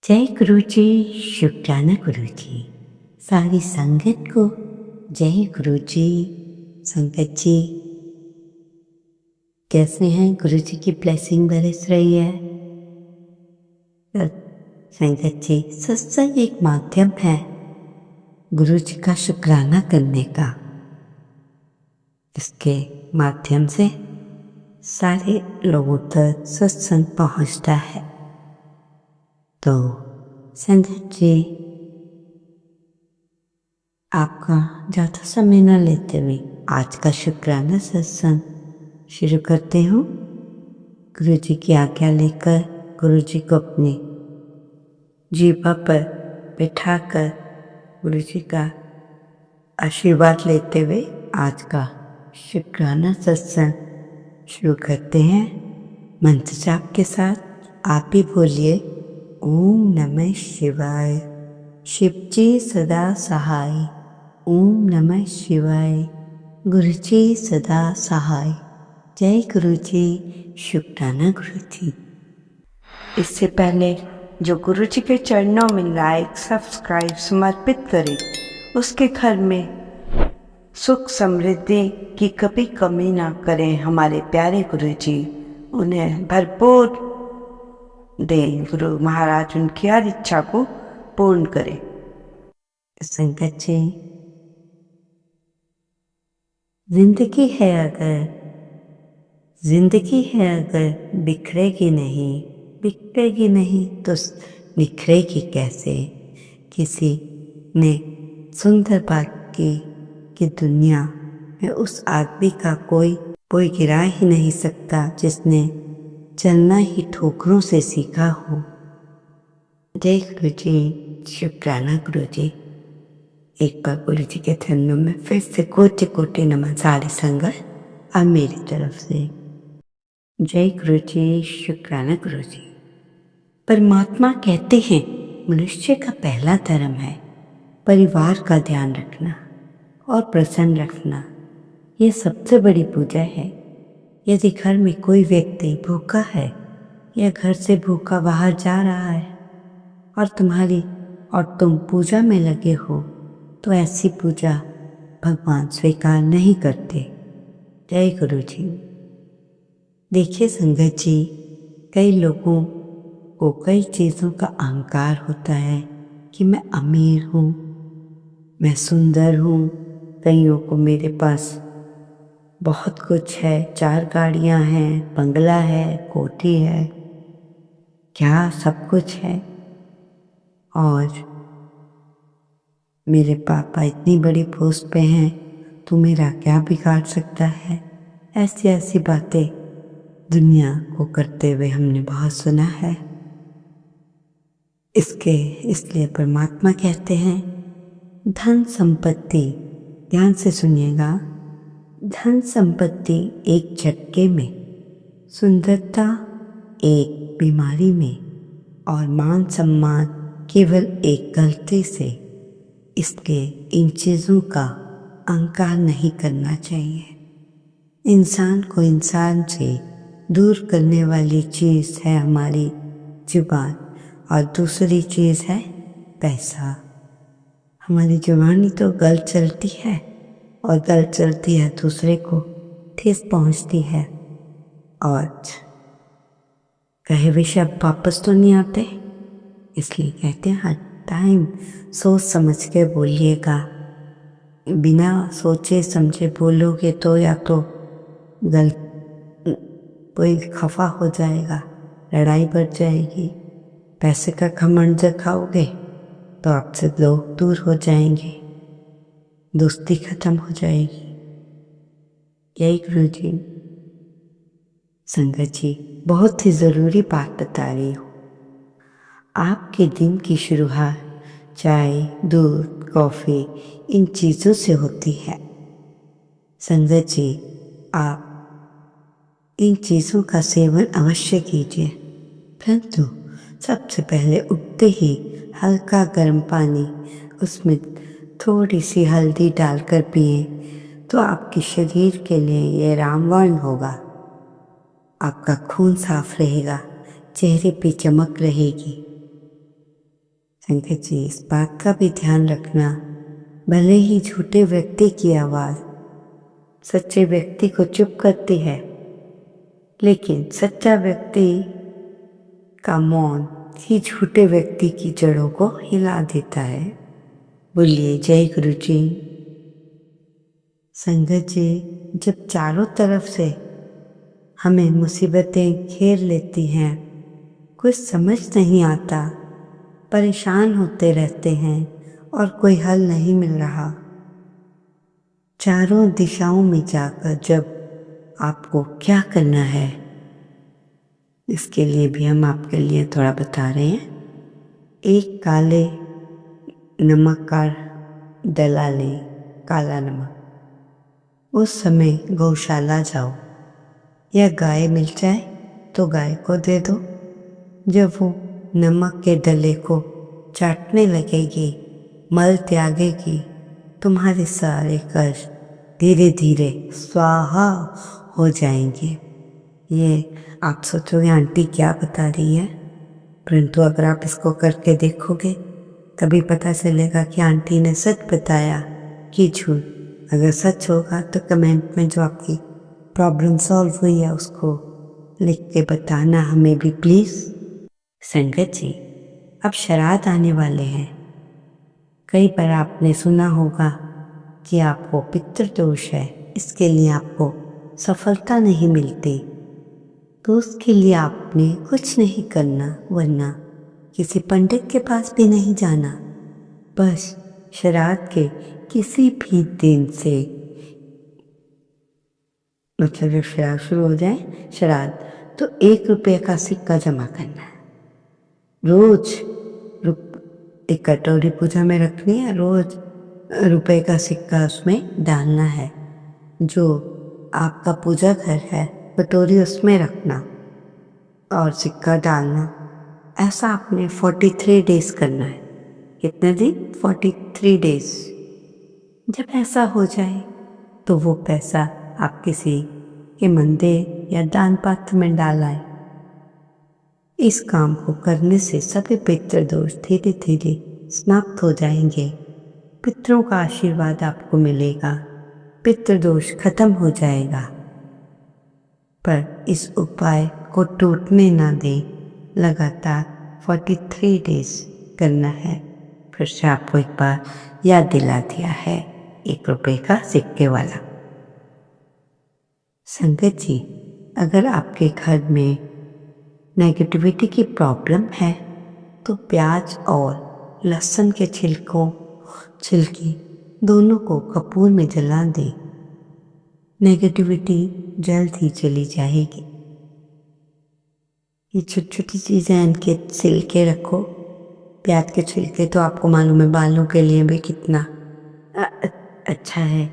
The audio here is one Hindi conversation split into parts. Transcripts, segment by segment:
जय गुरु जी, शुक्राना गुरु जी। सारी संगत को जय गुरु जी। संगत जी कैसे हैं? गुरु जी की ब्लेसिंग बरस रही है। संगत जी, सत्संग एक माध्यम है गुरु जी का शुक्राना करने का। इसके माध्यम से सारे लोगों तक सत्संग पहुंचता है। तो संगत जी, आपका ज़्यादा समय न लेते हुए आज का शुक्राना सत्संग शुरू करते हूँ। गुरु जी की आज्ञा लेकर गुरु जी को अपने जीवा पर बिठाकर गुरु जी का आशीर्वाद लेते हुए आज का शुक्राना सत्संग शुरू करते हैं। मंत्र जाप के साथ आप भी बोलिए, ओम नमः शिवाय। शिव जी सदा सहाय। ओम नमः शिवाय। गुरु जी सदा सहाय। जय गुरु जी, शुक्राना गुरु जी। इससे पहले जो गुरु जी के चरणों में लाइक सब्सक्राइब समर्पित करे, उसके घर में सुख समृद्धि की कभी कमी ना करें। हमारे प्यारे गुरु जी उन्हें भरपूर दें। गुरु महाराज उनकी हर इच्छा को पूर्ण करें। संगत जी, जिंदगी है अगर बिखरेगी नहीं तो निखरेगी कैसे। किसी ने सुंदर बात की कि दुनिया में उस आदमी का कोई गिरा ही नहीं सकता जिसने चलना ही ठोकरों से सीखा हो। जय गुरु जी, शुक्राना गुरु जी। एक बार गुरु जी के चरणों में फिर से कोटि कोटि नमन सारी संगत और मेरी तरफ से। जय गुरु जी, शुक्राना गुरु जी। परमात्मा कहते हैं मनुष्य का पहला धर्म है परिवार का ध्यान रखना और प्रसन्न रखना। यह सबसे बड़ी पूजा है। यदि घर में कोई व्यक्ति भूखा है या घर से भूखा बाहर जा रहा है और तुम पूजा में लगे हो, तो ऐसी पूजा भगवान स्वीकार नहीं करते। जय गुरु जी। देखिए संगत जी, कई लोगों को कई चीज़ों का अहंकार होता है कि मैं अमीर हूँ, मैं सुंदर हूँ। कईयों को मेरे पास बहुत कुछ है, 4 गाड़ियाँ हैं, बंगला है, कोठी है, क्या सब कुछ है। और मेरे पापा इतनी बड़ी पोस्ट पे हैं, तो मेरा क्या बिगाड़ सकता है। ऐसी बातें दुनिया को करते हुए हमने बहुत सुना है। इसलिए परमात्मा कहते हैं धन संपत्ति, ध्यान से सुनिएगा, धन संपत्ति एक झटके में, सुंदरता एक बीमारी में और मान सम्मान केवल एक गलती से। इसलिए इन चीज़ों का अहंकार नहीं करना चाहिए। इंसान को इंसान से दूर करने वाली चीज़ है हमारी जुबान और दूसरी चीज़ है पैसा। हमारी जुबानी तो गलत चलती है और गलत चलती है दूसरे को ठेस पहुंचती है और कहे हुए शब्द वापस तो नहीं आते। इसलिए कहते हैं हर टाइम सोच समझ के बोलिएगा। बिना सोचे समझे बोलोगे तो या तो कोई खफा हो जाएगा, लड़ाई बढ़ जाएगी। पैसे का घमंड दिखाओगे तो आपसे लोग दूर हो जाएंगे, दोस्ती खत्म हो जाएगी। यही गुरु जी संगत जी बहुत ही ज़रूरी बात बता रही हूँ। आपके दिन की शुरुआत चाय, दूध, कॉफ़ी इन चीज़ों से होती है। संगत जी, आप इन चीज़ों का सेवन अवश्य कीजिए, परंतु सबसे पहले उठते ही हल्का गर्म पानी, उसमें थोड़ी सी हल्दी डालकर पिए तो आपके शरीर के लिए ये रामबाण होगा। आपका खून साफ रहेगा, चेहरे पे चमक रहेगी। संकट जी, इस बात का भी ध्यान रखना, भले ही झूठे व्यक्ति की आवाज़ सच्चे व्यक्ति को चुप करती है, लेकिन सच्चा व्यक्ति का मौन ही झूठे व्यक्ति की जड़ों को हिला देता है। बोलिए जय गुरु जी। संगत जी, जब चारों तरफ से हमें मुसीबतें घेर लेती हैं, कुछ समझ नहीं आता, परेशान होते रहते हैं और कोई हल नहीं मिल रहा, चारों दिशाओं में जाकर जब आपको क्या करना है, इसके लिए भी हम आपके लिए थोड़ा बता रहे हैं। एक काले नमक का डला लें, काला नमक। उस समय गौशाला जाओ, या गाय मिल जाए तो गाय को दे दो। जब वो नमक के डले को चाटने लगेगी, मल त्यागेगी, तुम्हारे सारे कष्ट धीरे धीरे स्वाहा हो जाएंगे। ये आप सोचोगे आंटी क्या बता रही है, परंतु अगर आप इसको करके देखोगे तभी पता चलेगा कि आंटी ने सच बताया कि झूठ। अगर सच होगा तो कमेंट में जो आपकी प्रॉब्लम सॉल्व हुई है उसको लिख के बताना हमें भी प्लीज़। संगत जी, अब श्राद्ध आने वाले हैं। कई बार आपने सुना होगा कि आपको पितृदोष है, इसके लिए आपको सफलता नहीं मिलती, तो उसके लिए आपने कुछ नहीं करना, वरना किसी पंडित के पास भी नहीं जाना। बस श्राद्ध के किसी भी दिन से, मतलब जब श्राद्ध शुरू हो जाए श्राद्ध, तो 1 रुपये का सिक्का जमा करना है। रोज एक कटोरी पूजा में रखनी है, रोज रुपए का सिक्का उसमें डालना है। जो आपका पूजा घर है कटोरी उसमें रखना और सिक्का डालना। ऐसा आपने 43 डेज करना है। कितने दिन? 43 डेज। जब ऐसा हो जाए तो वो पैसा आप किसी के मंदिर या दान पात्र में डालाएं। इस काम को करने से सभी पितृदोष धीरे धीरे समाप्त हो जाएंगे। पितरों का आशीर्वाद आपको मिलेगा, पितृदोष खत्म हो जाएगा। पर इस उपाय को टूटने ना दें। लगातार 43 डेज करना है। फिर से आपको एक बार याद दिला दिया है, 1 रुपये का सिक्के वाला। संगत जी, अगर आपके घर में नेगेटिविटी की प्रॉब्लम है तो प्याज और लहसुन के छिलके दोनों को कपूर में जला दें। नेगेटिविटी जल्द ही चली जाएगी। ये छोटी छोटी चीज़ें, इनके छिलके रखो। प्याज के छिलके तो आपको मालूम है बालों के लिए भी कितना अच्छा है।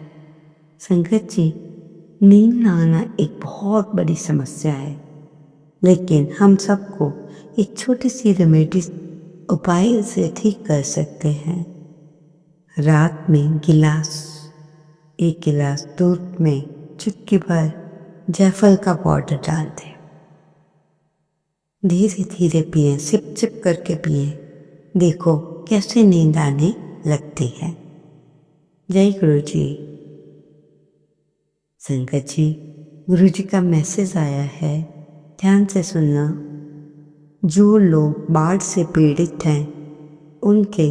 संगत जी, नींद ना आना एक बहुत बड़ी समस्या है, लेकिन हम सबको एक छोटी सी रेमेडी उपाय से ठीक कर सकते हैं। रात में 1 गिलास दूध में चुटकी भर जायफल का पाउडर डाल दें। धीरे धीरे पिएं, सिप सिप करके पिएं। देखो कैसे नींद आने लगती है। जय गुरु जी। संगत जी, गुरु जी का मैसेज आया है, ध्यान से सुनना। जो लोग बाढ़ से पीड़ित हैं उनके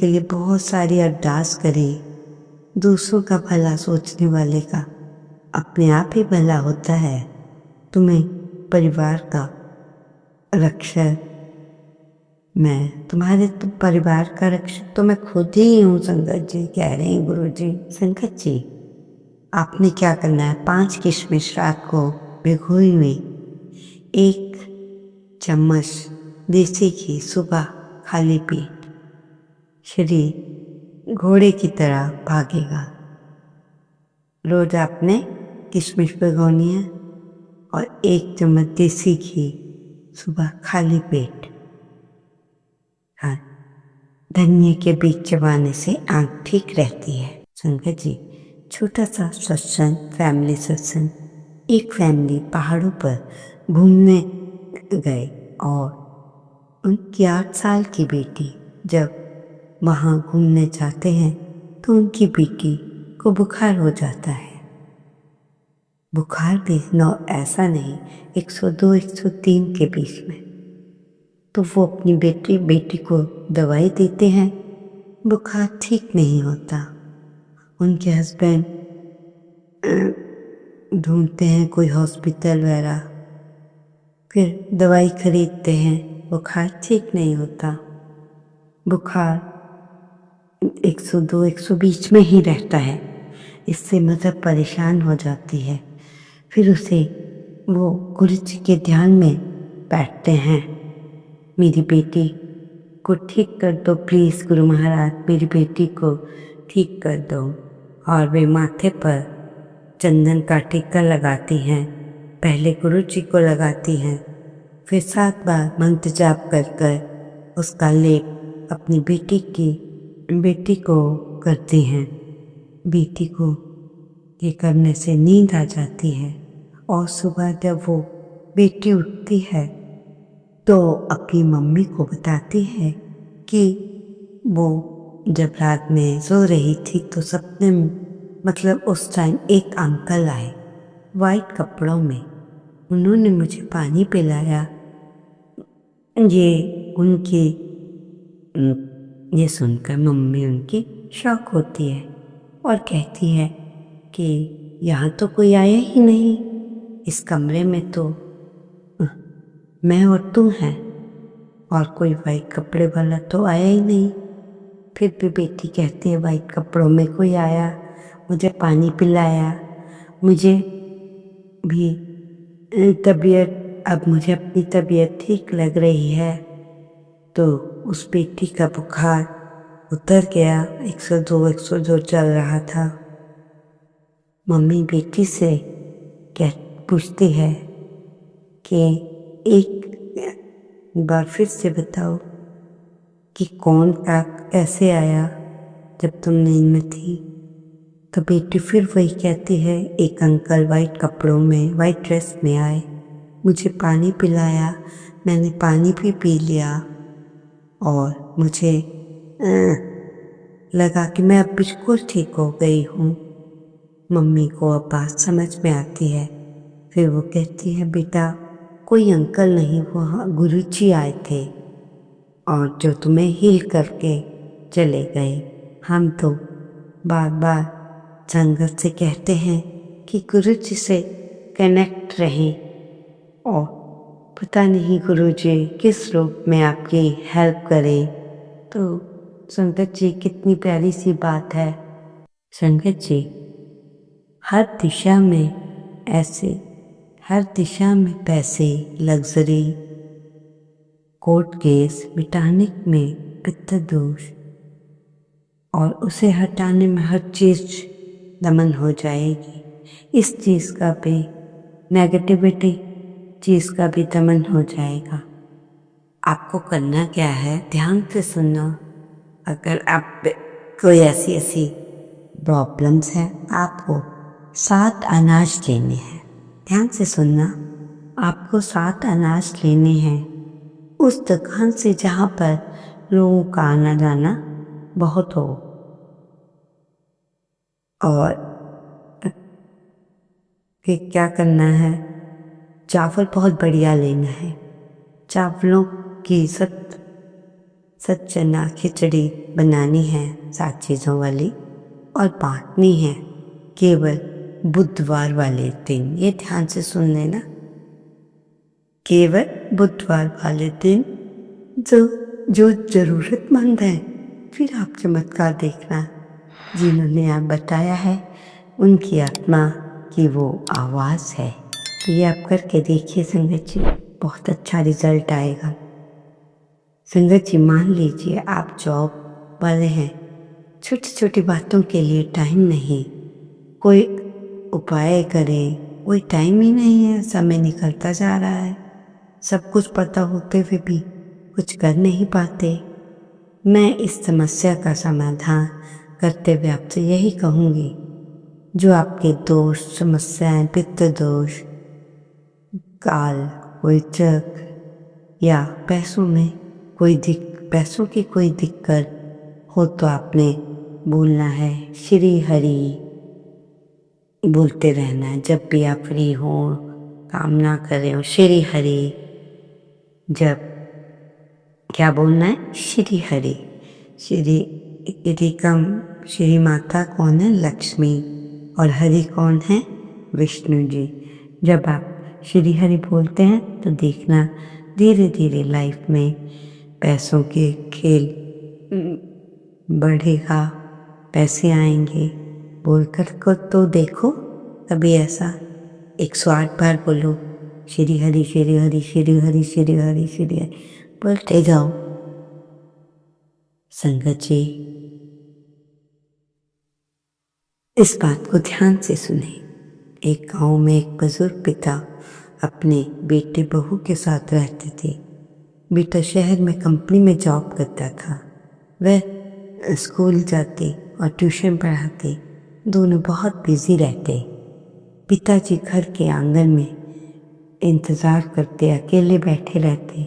लिए बहुत सारी अरदास करें। दूसरों का भला सोचने वाले का अपने आप ही भला होता है। तुम्हें परिवार का रक्षक मैं, तुम्हारे परिवार का रक्षक तो मैं खुद ही हूँ। संगत जी कह रहे हैं गुरु जी। संगत जी, आपने क्या करना है, 5 किशमिश रात को भिगोई हुई, 1 चम्मच देसी घी सुबह खाली पेट, शरीर घोड़े की तरह भागेगा। रोज आपने किशमिश भिगोनी है और 1 चम्मच देसी घी सुबह खाली पेट। हाँ, धनिए के बीज चबाने से आंख ठीक रहती है। संगत जी, छोटा सा सत्संग, फैमिली सत्संग। एक फैमिली पहाड़ों पर घूमने गए और उनकी 8 साल की बेटी जब वहाँ घूमने जाते हैं तो उनकी बेटी को बुखार हो जाता है। बुखार भी ऐसा नहीं, 102 103 के बीच में। तो वो अपनी बेटी को दवाई देते हैं, बुखार ठीक नहीं होता। उनके हस्बैंड ढूंढते हैं कोई हॉस्पिटल वगैरह, फिर दवाई खरीदते हैं, बुखार ठीक नहीं होता। बुखार 102 120 में ही रहता है। इससे मदर परेशान हो जाती है। फिर उसे वो गुरु जी के ध्यान में बैठते हैं, मेरी बेटी को ठीक कर दो प्लीज़ गुरु महाराज, मेरी बेटी को ठीक कर दो। और वे माथे पर चंदन का टीका लगाती हैं। पहले गुरु जी को लगाती हैं, फिर 7 बार मंत्र जाप कर कर उसका लेप अपनी बेटी को करती हैं। बेटी को ये करने से नींद आ जाती है और सुबह जब वो बेटी उठती है तो अपनी मम्मी को बताती है कि वो जब रात में सो रही थी तो सपने मतलब उस टाइम एक अंकल आए वाइट कपड़ों में, उन्होंने मुझे पानी पिलाया। ये सुनकर मम्मी उनकी शॉक होती है और कहती है कि यहाँ तो कोई आया ही नहीं, इस कमरे में तो मैं और तुम हैं और कोई वाइट कपड़े वाला तो आया ही नहीं। फिर भी बेटी कहती है वाइट कपड़ों में कोई आया, मुझे पानी पिलाया, मुझे भी अब मुझे अपनी तबीयत ठीक लग रही है। तो उस बेटी का बुखार उतर गया, 102 चल रहा था। मम्मी बेटी से पूछती है कि एक बार फिर से बताओ कि कौन ऐसे आया जब तुम नींद में थी। तो बेटी फिर वही कहती है, एक अंकल वाइट कपड़ों में वाइट ड्रेस में आए, मुझे पानी पिलाया, मैंने पानी भी पी लिया और मुझे लगा कि मैं अब बिल्कुल ठीक हो गई हूँ। मम्मी को अब बात समझ में आती है। फिर वो कहती है बेटा कोई अंकल नहीं, वो गुरुजी आए थे और जो तुम्हें हील करके चले गए। हम तो बार बार संगत से कहते हैं कि गुरुजी से कनेक्ट रहें और पता नहीं गुरुजी किस रूप में आपकी हेल्प करें। तो संगत जी कितनी प्यारी सी बात है। संगत जी हर दिशा में पैसे, लग्जरी, कोर्ट केस मिटाने में पित्त दोष और उसे हटाने में हर चीज दमन हो जाएगी। इस चीज का भी नेगेटिविटी चीज का भी दमन हो जाएगा। आपको करना क्या है, ध्यान से सुनना। अगर आप कोई ऐसी प्रॉब्लम्स है, आपको 7 अनाज लेने हैं। ध्यान से सुनना, आपको 7 अनाज लेने हैं उस दुकान से जहाँ पर लोगों का आना जाना बहुत हो। और फिर क्या करना है, चावल बहुत बढ़िया लेना है। चावलों की सत चना खिचड़ी बनानी है 7 चीज़ों वाली और बांटनी है केवल बुधवार वाले दिन। ये ध्यान से सुन लेना, केवल बुधवार वाले दिन जो जरूरतमंद है। फिर आप चमत्कार देखना, जिन्होंने आप बताया है उनकी आत्मा की वो आवाज़ है। तो ये आप करके देखिए संगत जी, बहुत अच्छा रिजल्ट आएगा। संगत जी मान लीजिए आप जॉब वाले हैं, छोटी छोटी बातों के लिए टाइम नहीं, कोई उपाय करें, कोई टाइम ही नहीं है, समय निकलता जा रहा है, सब कुछ पता होते हुए भी कुछ कर नहीं पाते। मैं इस समस्या का समाधान करते हुए आपसे यही कहूँगी, जो आपके दोष, समस्याएं, पित्त दोष, काल, कोई चक्र या पैसों में पैसों की कोई दिक्कत हो तो आपने बोलना है श्री हरि, बोलते रहना है जब भी आप फ्री हो, काम ना कर रहे हो, श्री हरि। जब क्या बोलना है? श्री हरि। श्री माता कौन है? लक्ष्मी। और हरि कौन है? विष्णु जी। जब आप श्री हरि बोलते हैं तो देखना धीरे धीरे लाइफ में पैसों के खेल बढ़ेगा, पैसे आएंगे। बोलकर को तो देखो कभी ऐसा 108 बार बोलो श्री हरि श्री हरि श्री हरि श्री हरि श्री हरि, बोलते जाओ। संगत जी, इस बात को ध्यान से सुने। एक गांव में एक बुजुर्ग पिता अपने बेटे बहू के साथ रहते थे। बेटा शहर में कंपनी में जॉब करता था, वह स्कूल जाते और ट्यूशन पढ़ाते, दोनों बहुत बिजी रहते। पिताजी घर के आंगन में इंतज़ार करते, अकेले बैठे रहते,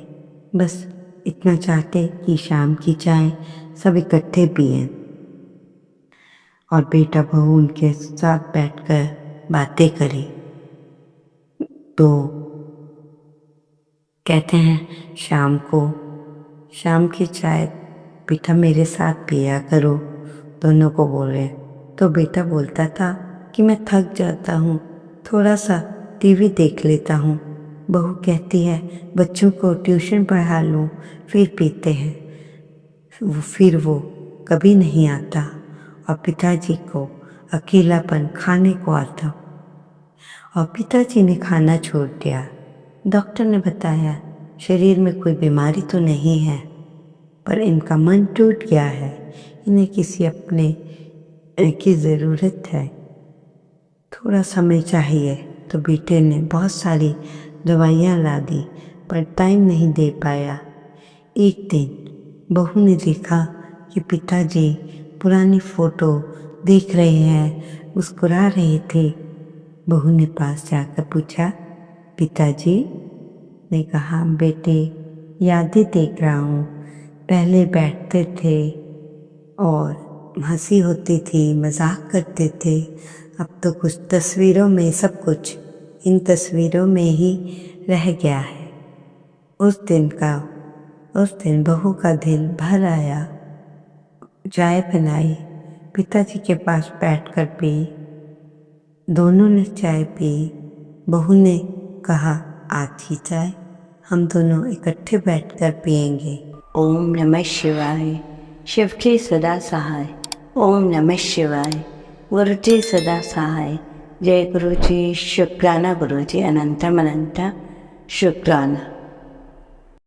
बस इतना चाहते कि शाम की चाय सब इकट्ठे पिएं और बेटा बहू उनके साथ बैठकर बातें करें। तो कहते हैं शाम की चाय बेटा मेरे साथ पिया करो, दोनों को बोल रहे। तो बेटा बोलता था कि मैं थक जाता हूँ, थोड़ा सा टीवी देख लेता हूँ। बहू कहती है बच्चों को ट्यूशन पढ़ा लूँ फिर पीते हैं। फिर वो कभी नहीं आता और पिताजी को अकेलापन खाने को आता और पिताजी ने खाना छोड़ दिया। डॉक्टर ने बताया शरीर में कोई बीमारी तो नहीं है, पर इनका मन टूट गया है, इन्हें किसी अपने की ज़रूरत है, थोड़ा समय चाहिए। तो बेटे ने बहुत सारी दवाइयाँ ला दी पर टाइम नहीं दे पाया। एक दिन बहू ने देखा कि पिताजी पुरानी फोटो देख रहे हैं, मुस्कुरा रहे थे। बहू ने पास जाकर पूछा, पिताजी? ने कहा, बेटे यादें देख रहा हूँ, पहले बैठते थे और हंसी होती थी, मजाक करते थे, अब तो कुछ तस्वीरों में सब कुछ इन तस्वीरों में ही रह गया है। उस दिन बहू का दिल भर आया, चाय बनाई, पिताजी के पास बैठकर पी। दोनों ने चाय पी। बहू ने कहा, आज की चाय हम दोनों इकट्ठे बैठकर पिएंगे। ओम नमः शिवाय। शिव जी सदा सहाय। ओम नमः शिवाय। गुरु जी सदा सहाय। जय गुरु जी। शुक्राना गुरु जी, अनंतम अनंत शुक्राना।